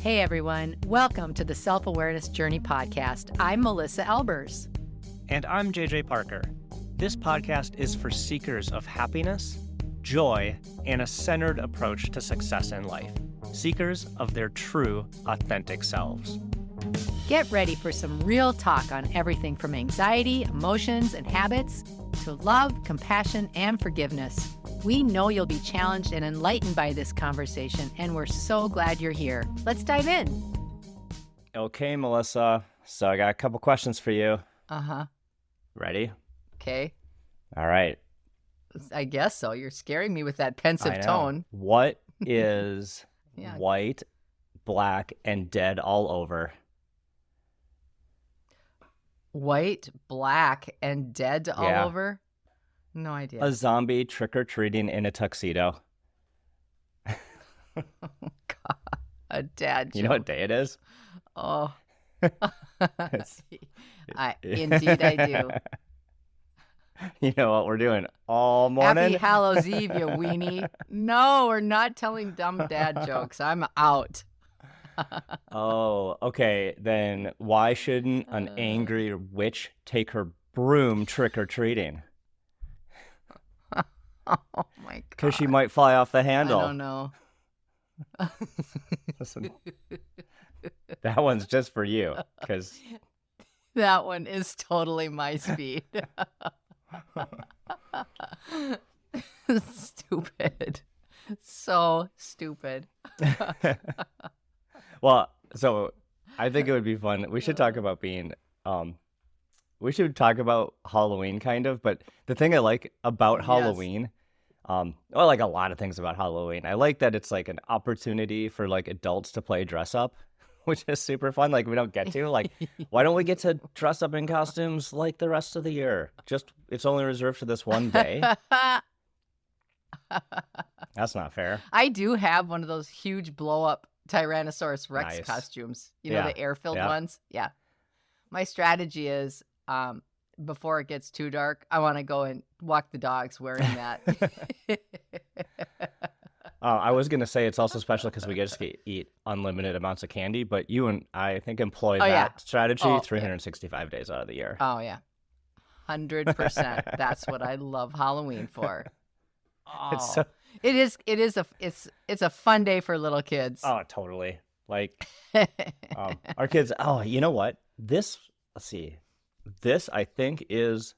Hey everyone, welcome to the Self-Awareness Journey podcast. I'm Melissa Albers. And I'm JJ Parker. This podcast is for seekers of happiness, joy, and a centered approach to success in life. Seekers of their true, authentic selves. Get ready for some real talk on everything from anxiety, emotions, and habits to love, compassion, and forgiveness. We know you'll be challenged and enlightened by this conversation, and we're so glad you're here. Let's dive in. Okay, Melissa. So I got a couple questions for you. Uh-huh. Ready? Okay. All right. I guess so. You're scaring me with that pensive tone. What is white, black, and dead all over? White, black, and dead all over? No idea. A zombie trick-or-treating in a tuxedo. Oh, God. A dad joke. You know what day it is? Oh. Indeed I do. You know what we're doing all morning? Happy Hallows Eve, you weenie. No, we're not telling dumb dad jokes. I'm out. Oh, okay. Then why shouldn't an angry witch take her broom trick-or-treating? Oh, my God. Because she might fly off the handle. I don't know. Listen, that one's just for you. Because that one is totally my speed. Stupid. So stupid. Well, so I think it would be fun. We should talk about we should talk about Halloween kind of, but the thing I like about Halloween, well, I like a lot of things about Halloween. I like that it's like an opportunity for like adults to play dress up, which is super fun. Like we don't get to, like, why don't we get to dress up in costumes like the rest of the year? Just, it's only reserved for this one day. That's not fair. I do have one of those huge blow up Tyrannosaurus Rex costumes. You know, the air-filled ones? Yeah. My strategy is, before it gets too dark, I want to go and walk the dogs wearing that. I was going to say it's also special because we get to eat unlimited amounts of candy, but you and I think employ that strategy 365 days out of the year. Oh, yeah. 100%. That's what I love Halloween for. Oh, it's a fun day for little kids. Oh, totally. Like, our kids, you know what? Let's see. This, I think, is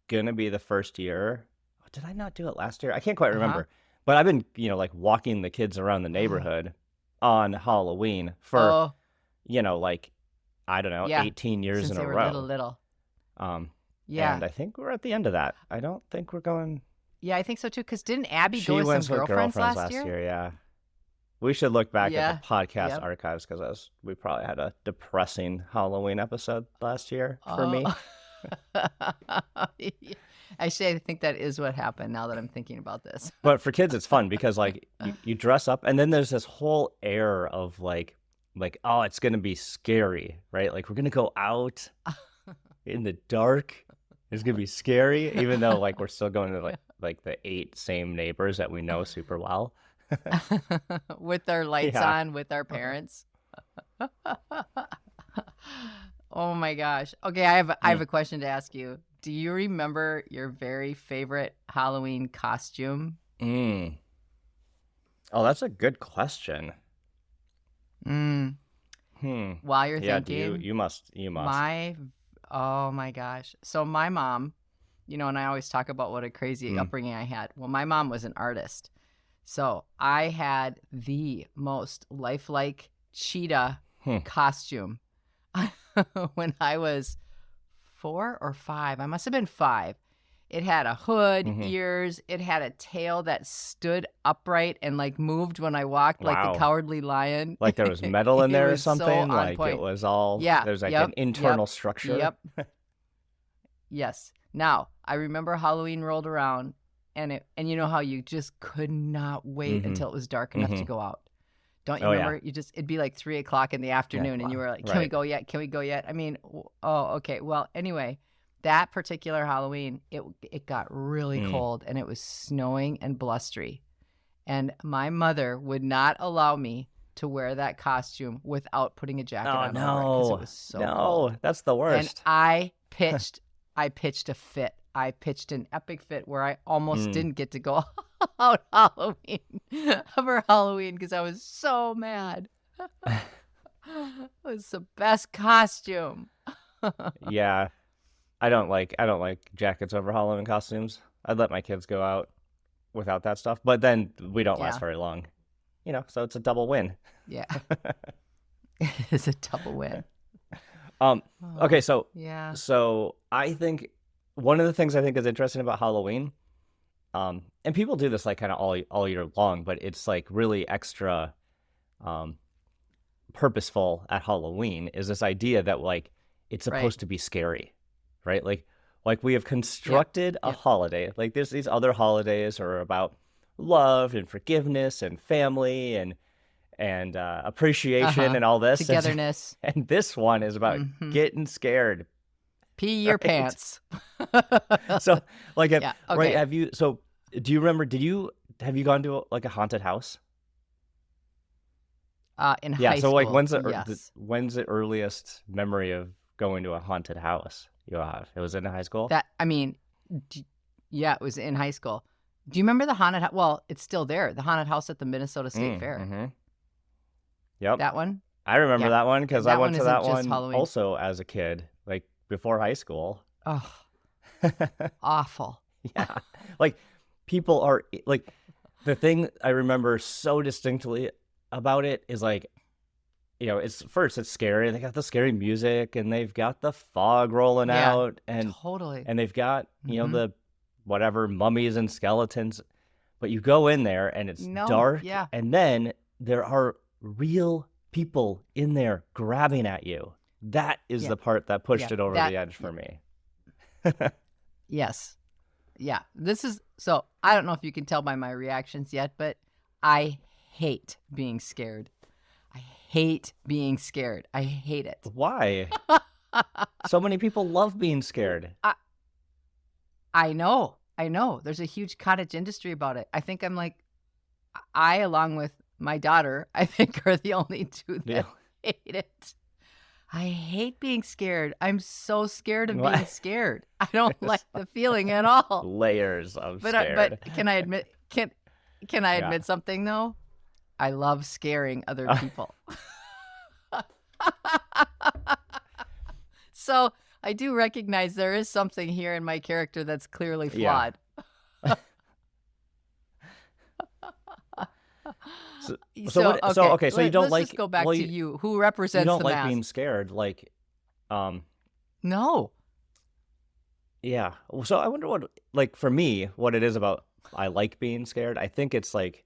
going to be the first year. Did I not do it last year? I can't quite remember. But I've been, like walking the kids around the neighborhood on Halloween for, like, I don't know, 18 years since in a they row. were little. And I think we're at the end of that. I don't think we're going. Yeah, I think so too. Because didn't Abby go with some girlfriends last year? Yeah. We should look back at the podcast archives because we probably had a depressing Halloween episode last year for me. Actually, I think that is what happened now that I'm thinking about this. But for kids, it's fun because like you dress up and then there's this whole air of like, oh, it's going to be scary, right? Like we're going to go out in the dark. It's going to be scary, even though like we're still going to like the 8 same neighbors that we know super well. With their lights on, with our parents. Oh my gosh. Okay, I have a question to ask you. Do you remember your very favorite Halloween costume? Oh, that's a good question. While you're thinking, you must. Oh my gosh. So my mom, and I always talk about what a crazy upbringing I had. Well, my mom was an artist. So I had the most lifelike cheetah costume when I was 4 or 5. I must have been 5. It had a hood, ears. It had a tail that stood upright and like moved when I walked, like the Cowardly Lion. Like there was metal in there or something. So like point. It was all. There's like an internal structure. Yep. Yes. Now I remember Halloween rolled around. And you know how you just could not wait until it was dark enough to go out. Don't you remember? Yeah. It'd be like 3:00 in the afternoon, and you were like, "Can we go yet? Can we go yet?" I mean, okay. Well, anyway, that particular Halloween, it got really cold, and it was snowing and blustery, and my mother would not allow me to wear that costume without putting a jacket Oh on over it because it was so cold. no, that's the worst. And I pitched a fit. I pitched an epic fit where I almost didn't get to go out for Halloween because I was so mad. It was the best costume. Yeah, I don't like jackets over Halloween costumes. I'd let my kids go out without that stuff, but then we don't last very long, so it's a double win. Yeah. It's a double win. Okay, so yeah. So I think one of the things I think is interesting about Halloween, and people do this like kind of all year long, but it's like really extra purposeful at Halloween, is this idea that like it's supposed to be scary, right? Like we have constructed a holiday. Like there's these other holidays are about love and forgiveness and family and appreciation and all this togetherness. And this one is about getting scared. Pee your pants. So like, right? Have you? So do you remember? Have you gone to like a haunted house? In high school. So like, when's the earliest memory of going to a haunted house you have? It was in high school. It was in high school. Do you remember the haunted house? Well, it's still there. The haunted house at the Minnesota State Fair. Mm-hmm. Yep. That one? I remember that one because I went to that one Halloween. Also as a kid, like before high school. Oh, awful. Yeah. Like people are like, the thing I remember so distinctly about it is like, it's scary. They got the scary music and they've got the fog rolling out and totally. And they've got, the whatever mummies and skeletons, but you go in there and it's dark and then there are real people in there grabbing at you. That is the part that pushed it over the edge for me. Yes. Yeah. So I don't know if you can tell by my reactions yet, but I hate being scared. I hate being scared. I hate it. Why? So many people love being scared. I know. There's a huge cottage industry about it. I think along with my daughter, I think are the only two that hate it. I hate being scared. I'm so scared of being scared. I don't like the feeling at all. Layers of scared. But can I admit? Can I admit something though? I love scaring other people. So I do recognize there is something here in my character that's clearly flawed. So you don't let's just go back to you. Who represents the mask? You don't like being scared, like, No. Yeah. So I wonder for me, what it is about I like being scared. I think it's like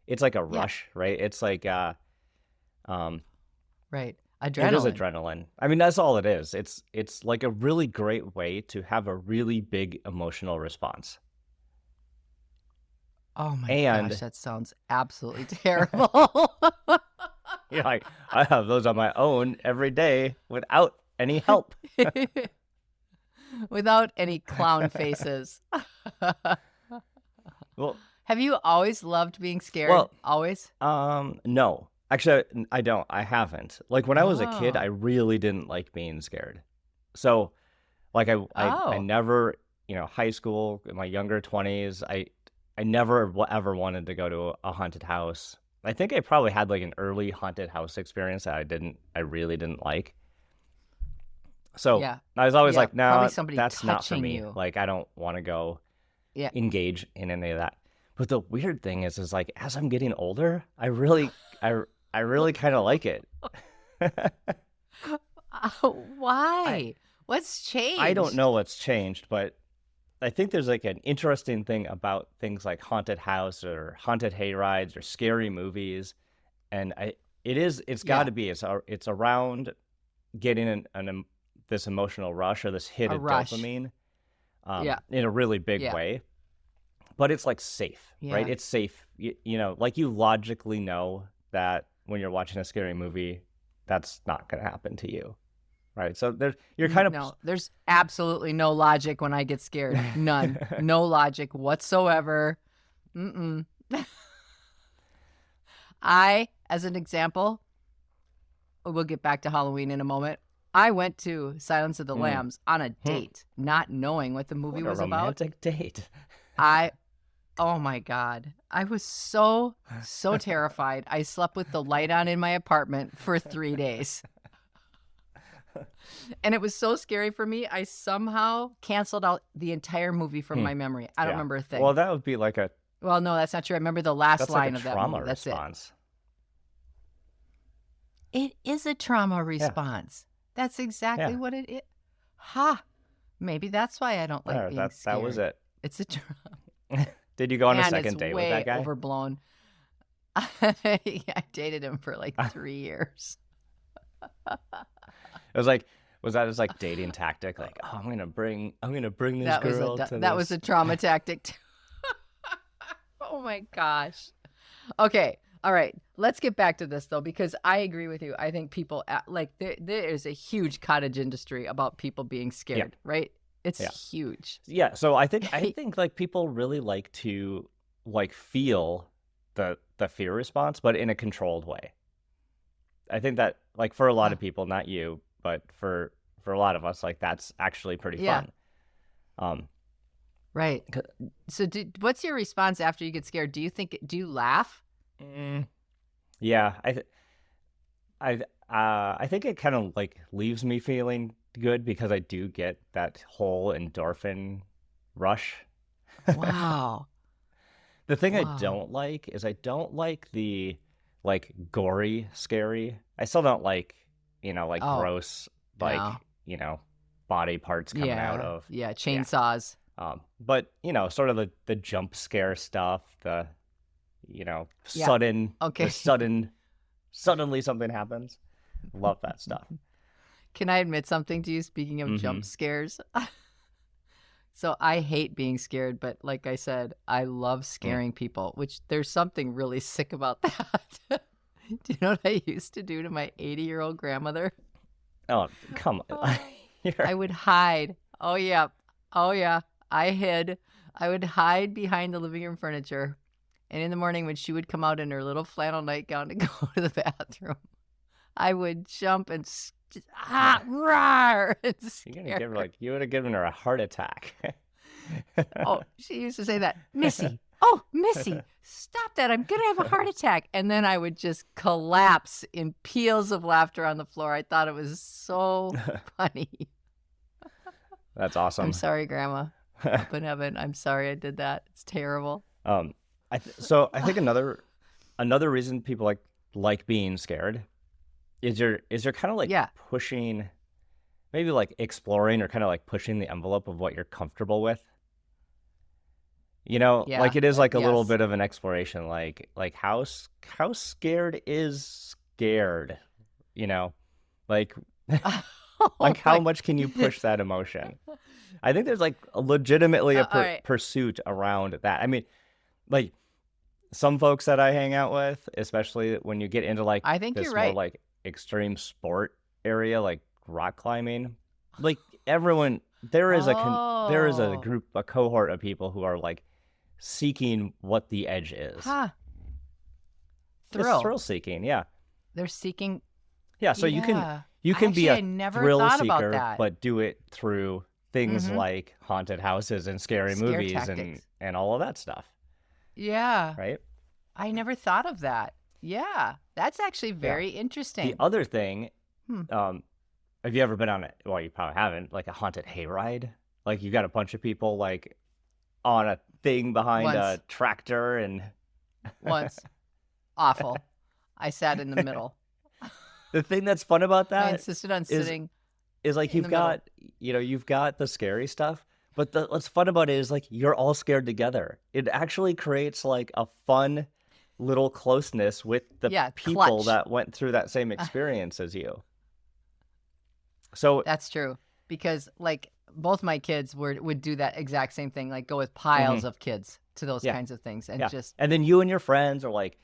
a rush, right? It's like, right. Adrenaline. It is adrenaline. I mean, that's all it is. It's like a really great way to have a really big emotional response. Oh my gosh, that sounds absolutely terrible. You're like, I have those on my own every day without any help. Without any clown faces. Well, have you always loved being scared? Well, always? No. Actually, I don't. I haven't. Like when I was a kid, I really didn't like being scared. So, like I never, high school, in my younger 20s, I never ever wanted to go to a haunted house. I think I probably had like an early haunted house experience that I really didn't like. So I was always like, no, that's not for me. You. Like I don't want to go engage in any of that. But the weird thing is like as I'm getting older, I really kind of like it. Why? What's changed? I don't know what's changed, but I think there's like an interesting thing about things like haunted house or haunted hayrides or scary movies, and it's got to be it's around getting this emotional rush or this hit of dopamine, in a really big way. But it's like safe, right? It's safe. Like you logically know that when you're watching a scary movie, that's not going to happen to you, right? So there's absolutely no logic when I get scared. None. No logic whatsoever. As an example, we'll get back to Halloween in a moment. I went to Silence of the Lambs on a date, not knowing what the movie was about. Romantic date. Oh my God. I was so terrified. I slept with the light on in my apartment for 3 days. And it was so scary for me, I somehow canceled out the entire movie from my memory. I don't remember a thing. Well, that would be like a... Well, no, that's not true. I remember the last line of that movie. That's response. It is a trauma response. That's exactly what it is. Ha! Maybe that's why I don't like being scared. That was it. It's a trauma. Did you go on a second date with that guy? Overblown. I dated him for like 3 years. It was like, was that his like dating tactic? Like, oh, I'm gonna bring this girl to this. That was a trauma tactic too. Oh my gosh. Okay. All right. Let's get back to this though, because I agree with you. I think people like there is a huge cottage industry about people being scared, right? It's huge. Yeah. So I think like people really like to like feel the fear response, but in a controlled way. I think that like for a lot of people, not you, but for a lot of us, like that's actually pretty fun. Right. So what's your response after you get scared? Do you laugh? Yeah. I think it kind of like leaves me feeling good because I do get that whole endorphin rush. Wow. The thing I don't like is I don't like the like gory scary. I still don't like, gross, body parts coming out of. Yeah, chainsaws. But, sort of the jump scare stuff, the, suddenly something happens. Love that stuff. Can I admit something to you, speaking of jump scares? So I hate being scared, but like I said, I love scaring people, which there's something really sick about that. Do you know what I used to do to my 80-year-old grandmother? Oh, come on. I would hide. Oh, yeah. I would hide behind the living room furniture. And in the morning when she would come out in her little flannel nightgown to go to the bathroom, I would jump and roar and scare you would have given her a heart attack. Oh, she used to say that, Missy. Oh, Missy, stop that. I'm going to have a heart attack. And then I would just collapse in peals of laughter on the floor. I thought it was so funny. That's awesome. I'm sorry, Grandma. Up in heaven. I'm sorry I did that. It's terrible. I think another reason people like being scared is you're kind of like pushing, maybe like exploring or kind of like pushing the envelope of what you're comfortable with. Like it is like a little bit of an exploration, like how scared is scared, like like how much can you push that emotion? I think there's like legitimately a pursuit around that. I mean, like some folks that I hang out with, especially when you get into like I think this you're right. more like extreme sport area, like rock climbing, like everyone there is a cohort of people who are like seeking what the edge is. Thrill seeking, yeah. They're seeking. Yeah, so you can be a thrill seeker, but do it through things like haunted houses and scary movies tactics. and all of that stuff. Yeah. Right? I never thought of that. Yeah. That's actually very interesting. The other thing, have you ever been on it? Well, you probably haven't, like a haunted hayride. Like you got a bunch of people like on a thing behind a tractor and once. Awful. I sat in the middle. The thing that's fun about that I insisted on sitting is like you've got the scary stuff, but what's fun about it is like you're all scared together. It actually creates like a fun little closeness with the people that went through that same experience as you. So that's true, because like both my kids would do that exact same thing, like go with piles of kids to those kinds of things, and and then you and your friends are like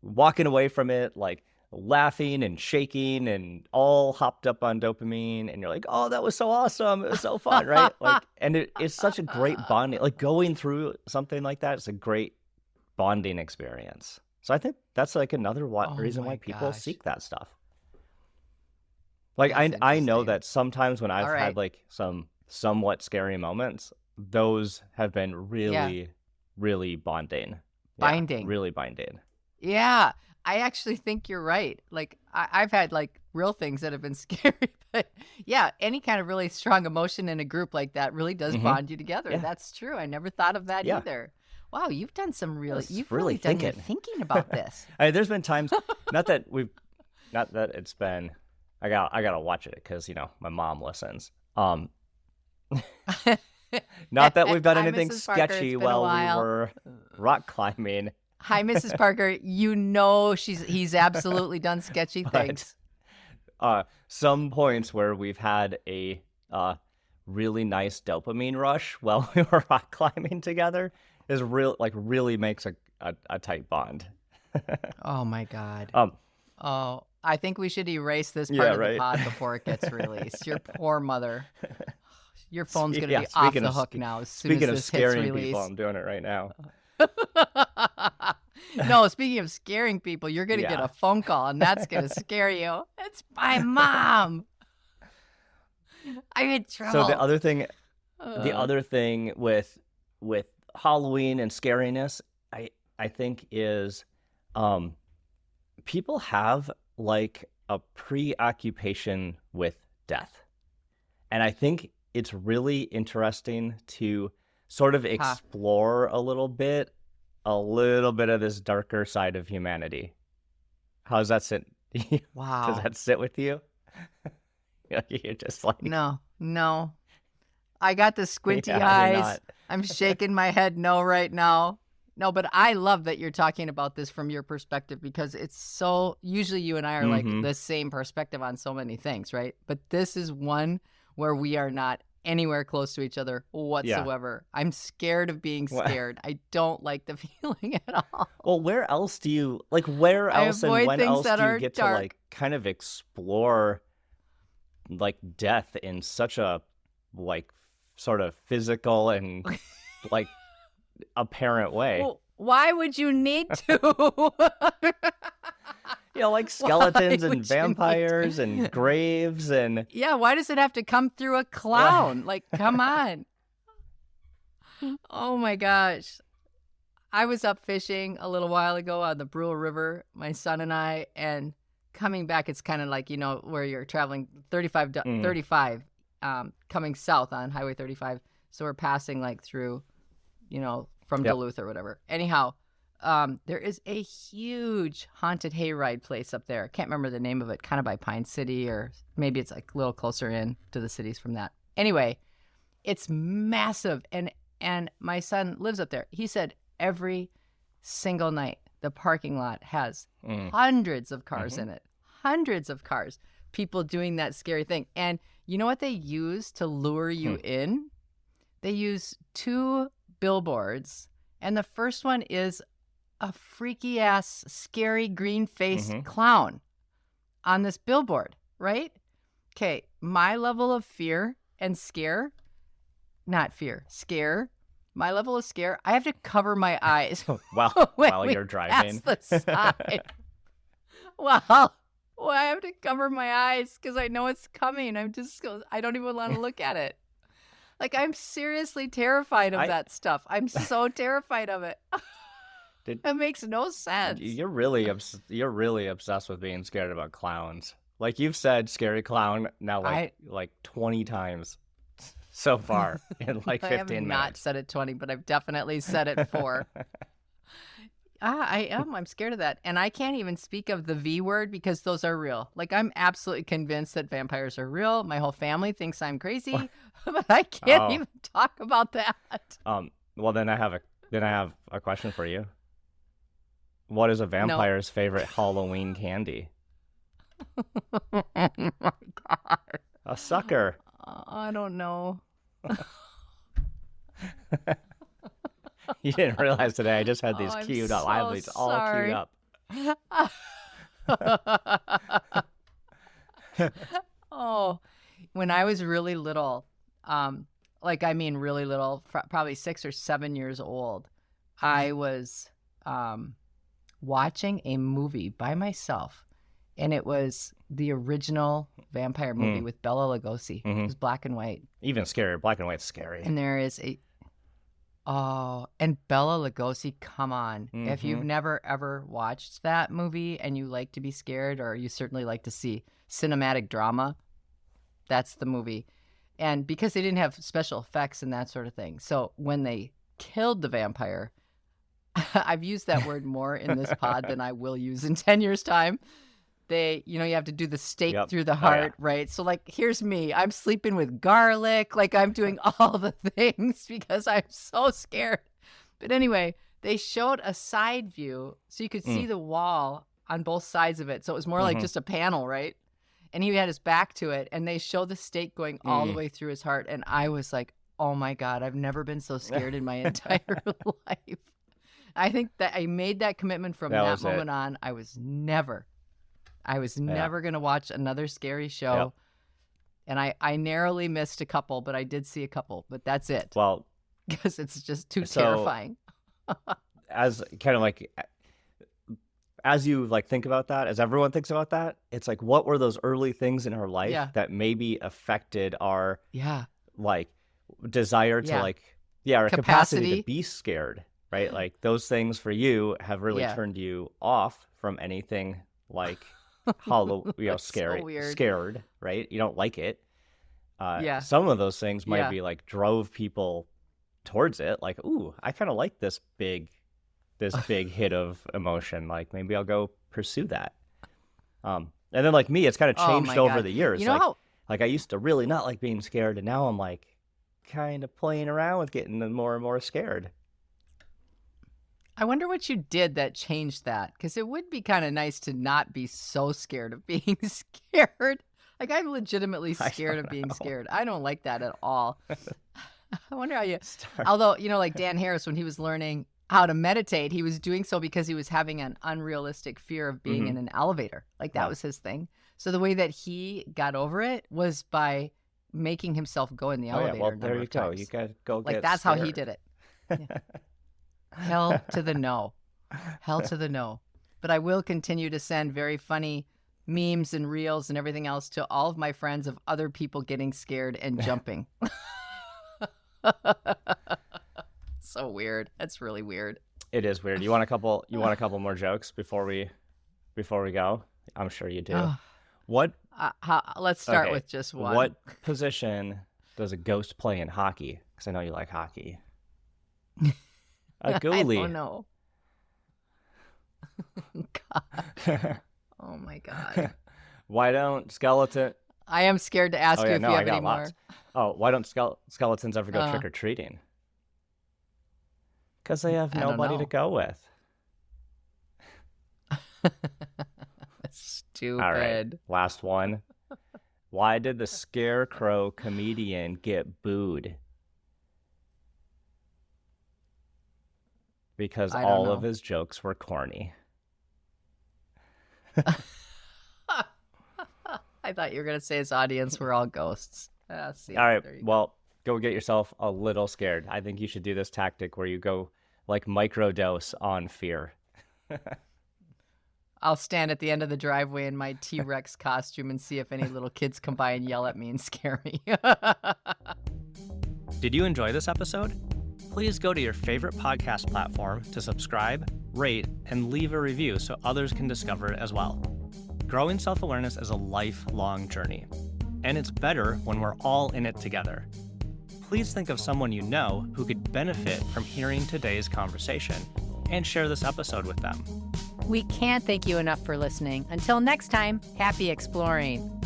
walking away from it, like laughing and shaking and all hopped up on dopamine, and you're like, oh, that was so awesome, it was so fun, right? Like, and it's such a great bonding, like going through something like that. It's a great bonding experience. So I think that's like another Oh reason why my people gosh. seek that stuff. Like That's I know interesting. that sometimes when I've All had right. like some somewhat scary moments, those have been Yeah. really, really bonding. Yeah, Binding. really binding. Yeah. I actually think you're right. Like I've had like real things that have been scary, but yeah, any kind of really strong emotion in a group like that really does Mm-hmm. bond you together. Yeah, That's true. I never thought of that yeah. either. Wow, It's you've really really done your thinking. thinking about this. There's been times, not that it's been. I gotta watch it because my mom listens. Not that we've done Hi, anything Mrs. Parker. It's sketchy been a while we while. were rock climbing, Hi, Mrs. Parker. You know he's absolutely done sketchy but things. some points where we've had a really nice dopamine rush while we were rock climbing together is really makes a tight bond. Oh my God. Um, Oh, I think we should erase this part yeah, of the right. pod before it gets released. Your poor mother. Your phone's going to be off Speaking the of hook now as soon as speaking of this hits scaring people, release. I'm doing it right now. No, speaking of scaring people, you're going to get Yeah. a phone call and that's going to scare you. It's my mom. I'm in trouble. So the other thing with Halloween and scariness, I think is people have like a preoccupation with death. And I think it's really interesting to sort of explore a little bit of this darker side of humanity. How does that sit? Wow. Does that sit with you? You're just like, No. I got the squinty Yeah, you're eyes. not. I'm shaking my head no right now. No, but I love that you're talking about this from your perspective because it's so, usually you and I are like the same perspective on so many things, right? But this is one where we are not anywhere close to each other whatsoever. I'm scared of being scared. I don't like the feeling at all. Well, where else do you where I else and avoid when things else that do you are get dark. to like kind of explore like death in such a like sort of physical and like apparent way? Well, why would you need to? Like skeletons Why would you and need vampires and graves and Yeah, why does it have to come through a clown? Like, come on. Oh my gosh. I was up fishing a little while ago on the Brule River, my son and I, and coming back, it's kind of like, where you're traveling 35, coming south on Highway 35. So we're passing like through, from Duluth or whatever. Anyhow, there is a huge haunted hayride place up there. I can't remember the name of it, kind of by Pine City, or maybe it's like a little closer in to the cities from that. Anyway, it's massive. And my son lives up there. He said every single night, the parking lot has hundreds of cars in it. Hundreds of cars. People doing that scary thing. And you know what they use to lure you in? They use 2 billboards. And the first one is a freaky ass, scary green-faced clown on this billboard, right? Okay, my level of fear and scare, scare. My level of scare, I have to cover my eyes. while you're driving. The side. Well, I have to cover my eyes because I know it's coming. I don't even want to look at it. Like, I'm seriously terrified of that stuff. I'm so terrified of it. It makes no sense. You're really obsessed with being scared about clowns. Like you've said scary clown now like 20 times so far in like 15 minutes. I have not said it 20, but I've definitely said it 4. I am. I'm scared of that. And I can't even speak of the V word because those are real. Like, I'm absolutely convinced that vampires are real. My whole family thinks I'm crazy, but I can't even talk about that. Well, then I have a question for you. What is a vampire's favorite Halloween candy? Oh my God. A sucker. I don't know. You didn't realize today I just had these I'm queued up. so I have these all sorry. queued up. Oh, when I was really little, really little, probably 6 or 7 years old, I was watching a movie by myself, and it was the original vampire movie with Bela Lugosi. It was black and white. Even scarier. Black and white's scary. And there is and Bela Lugosi, come on. If you've never, ever watched that movie and you like to be scared, or you certainly like to see cinematic drama, that's the movie. And because they didn't have special effects and that sort of thing. So when they killed the vampire, I've used that word more in this pod than I will use in 10 years' time. You have to do the stake through the heart, right? So, like, here's me. I'm sleeping with garlic. Like, I'm doing all the things because I'm so scared. But anyway, they showed a side view so you could see the wall on both sides of it. So it was more like just a panel, right? And he had his back to it, and they showed the stake going all the way through his heart. And I was like, oh my God, I've never been so scared in my entire life. I think that I made that commitment from that moment on. I was never going to watch another scary show. Yep. And I narrowly missed a couple, but I did see a couple. But that's it. Well, because it's just too terrifying. As kind of like, as you like think about that, as everyone thinks about that, it's like, what were those early things in our life that maybe affected our like desire to our capacity to be scared, right? Like those things for you have really turned you off from anything like scared, right? You don't like it. Some of those things might be like drove people towards it. Like, ooh, I kind of like this big hit of emotion. Like maybe I'll go pursue that. And then like me, it's kind of changed over the years. You know like I used to really not like being scared, and now I'm like kind of playing around with getting more and more scared. I wonder what you did that changed that, because it would be kind of nice to not be so scared of being scared. Like, I'm legitimately scared of being scared. I don't like that at all. I wonder how you... Although, like Dan Harris, when he was learning how to meditate, he was doing so because he was having an unrealistic fear of being in an elevator. Like, that was his thing. So the way that he got over it was by making himself go in the elevator. Well, there you go. You got to go like, get that's scared. how he did it. Yeah. Hell to the no. Hell to the no. But I will continue to send very funny memes and reels and everything else to all of my friends of other people getting scared and jumping. So weird. That's really weird. It is weird. You want a couple more jokes before we go? I'm sure you do. What? Let's start with just one. What position does a ghost play in hockey? Because I know you like hockey. A goalie. I don't know. God. Oh my God. Why don't skeleton? I am scared to ask you if you have any more. Why don't skeletons ever go trick or treating? Because they have nobody to go with. Stupid. All right, last one. Why did the scarecrow comedian get booed? Because all of his jokes were corny. I thought you were going to say his audience were all ghosts. All right, well, go get yourself a little scared. I think you should do this tactic where you go like microdose on fear. I'll stand at the end of the driveway in my T-Rex costume and see if any little kids come by and yell at me and scare me. Did you enjoy this episode? Please go to your favorite podcast platform to subscribe, rate, and leave a review so others can discover it as well. Growing self-awareness is a lifelong journey, and it's better when we're all in it together. Please think of someone you know who could benefit from hearing today's conversation and share this episode with them. We can't thank you enough for listening. Until next time, happy exploring.